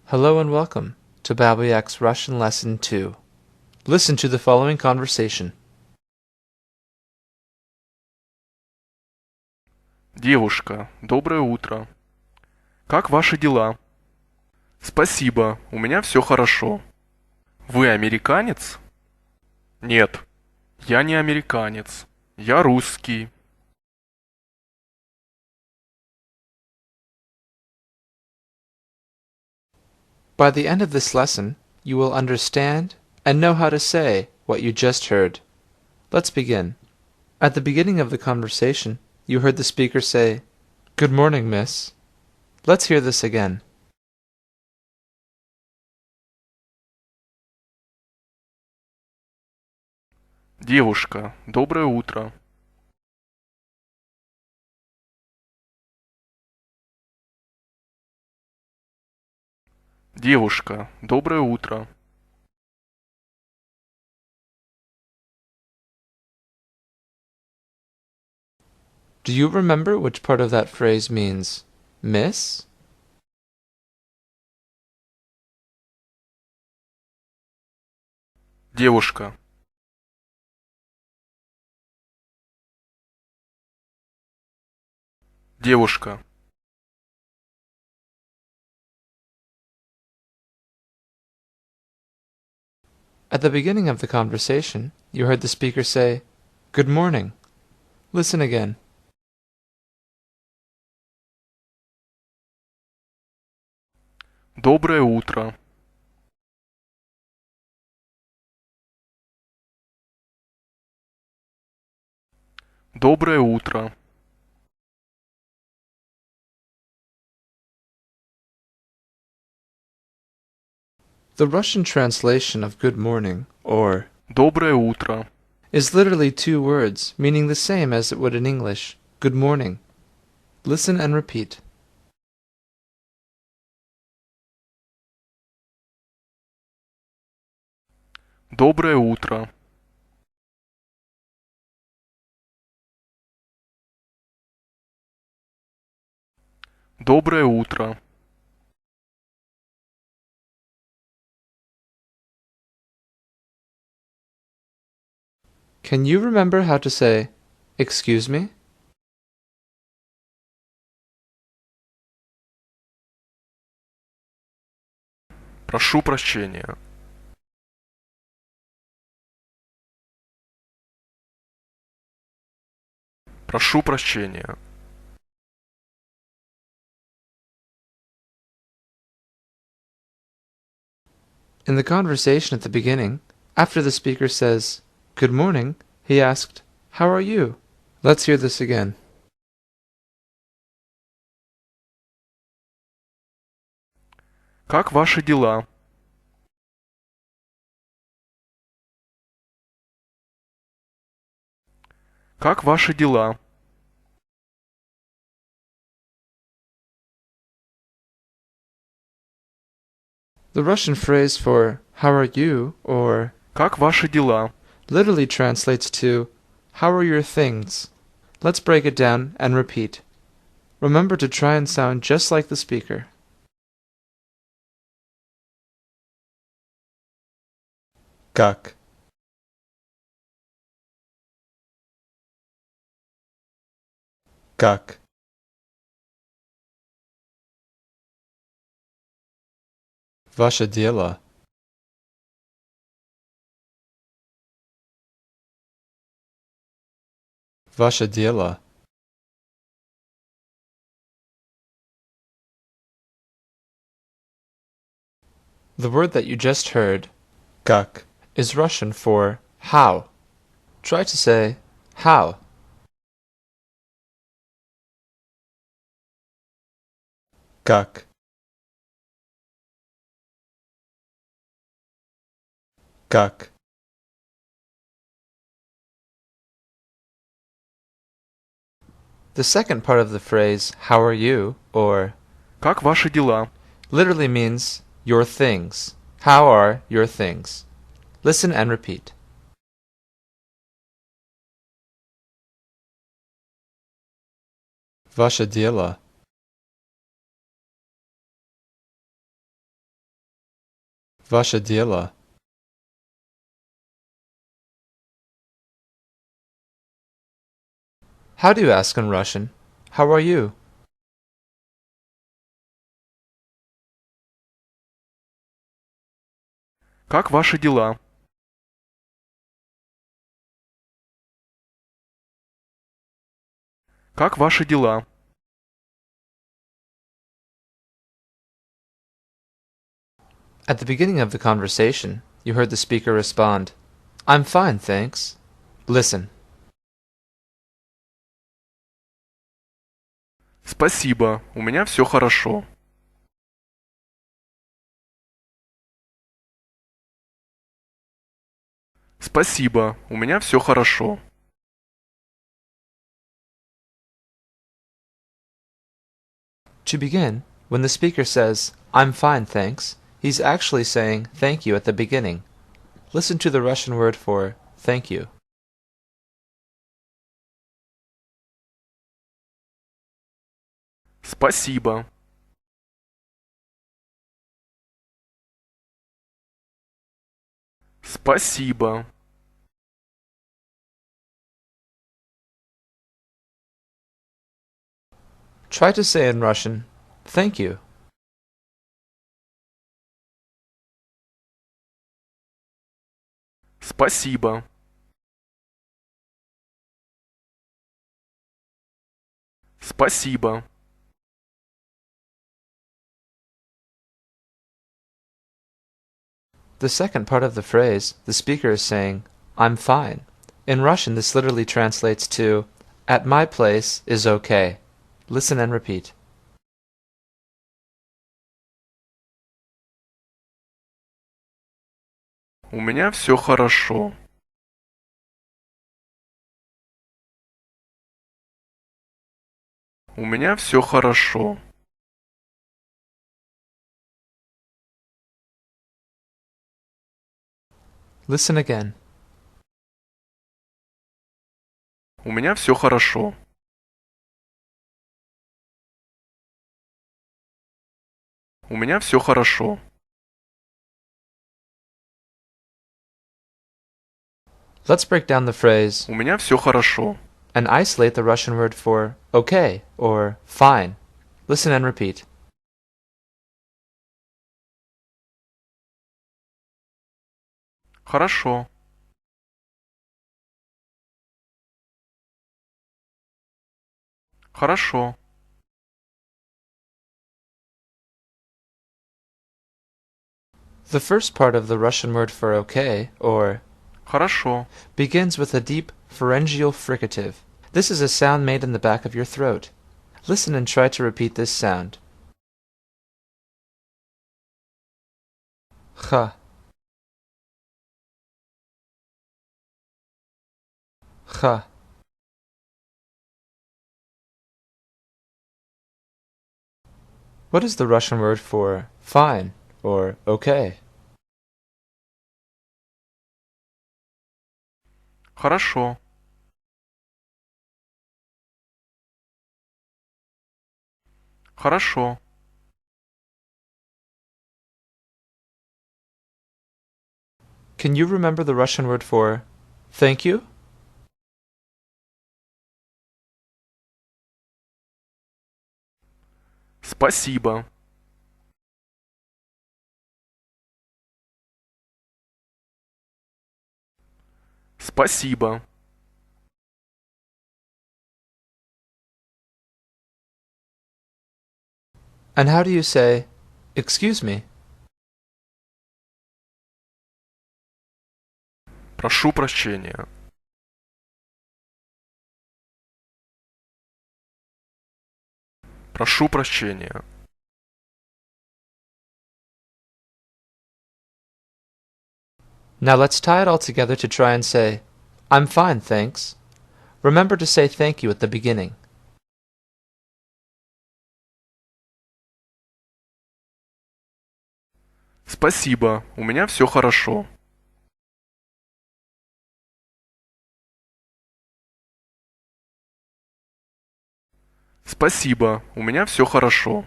Hello and welcome to Babel Yak's Russian Lesson 2. Listen to the following conversation. Девушка, доброе утро. Как ваши дела? Спасибо, у меня все хорошо. Вы американец? Нет, я не американец. Я русский. By the end of this lesson, you will understand and know how to say what you just heard. Let's begin. At the beginning of the conversation, you heard the speaker say, "Good morning, miss." Let's hear this again. Девушка, доброе утро. Девушка, доброе утро. Do you remember which part of that phrase means miss? Девушка. Девушка. At the beginning of the conversation, you heard the speaker say, "Good morning." Listen again. Доброе утро. Доброе утро. The Russian translation of good morning, or Доброе утро. is literally two words, meaning the same as it would in English, good morning. Listen and repeat. Доброе утро. Доброе утро. Can you remember how to say, "Excuse me"? Прошу прощения. Прошу прощения. In the conversation at the beginning, after the speaker says, "Good morning," he asked, "How are you?" Let's hear this again. Как ваши дела? Как ваши дела? The Russian phrase for "How are you?" or Как ваши дела? literally translates to "How are your things?" Let's break it down and repeat. Remember to try and sound just like the speaker. Как. Как. Ваше дело. Ваше дело. The word that you just heard, как, is Russian for how. Try to say how. Как. Как. The second part of the phrase, "How are you?" or Как ваши дела? literally means your things. How are your things? Listen and repeat. Ваше дело. ваше дело? How do you ask in Russian? How are you? Как ваши дела? Как ваши дела? At the beginning of the conversation, you heard the speaker respond, I'm fine, thanks. Listen. Спасибо, у меня все хорошо. Спасибо, у меня все хорошо. To begin, when the speaker says, I'm fine, thanks, he's actually saying thank you at the beginning. Listen to the Russian word for thank you. Спасибо. Спасибо. Try to say in Russian, thank you. Спасибо. Спасибо. The second part of the phrase, the speaker is saying, I'm fine. In Russian, this literally translates to, at my place is okay. Listen and repeat. У меня все хорошо. У меня все хорошо. Listen again. У меня все хорошо. У меня все хорошо. Let's break down the phrase У меня все хорошо. and isolate the Russian word for okay or fine. Listen and repeat. Хорошо. Хорошо. The first part of the Russian word for okay or Хорошо. begins with a deep pharyngeal fricative. This is a sound made in the back of your throat. Listen and try to repeat this sound. Ch. Ch. What is the Russian word for fine or okay? Хорошо. Хорошо. Can you remember the Russian word for thank you? Спасибо. Спасибо. And how do you say, excuse me? Прошу прощения. Прошу прощения. Now let's tie it all together to try and say, I'm fine, thanks. Remember to say thank you at the beginning. Спасибо, у меня все хорошо. Спасибо, у меня все хорошо.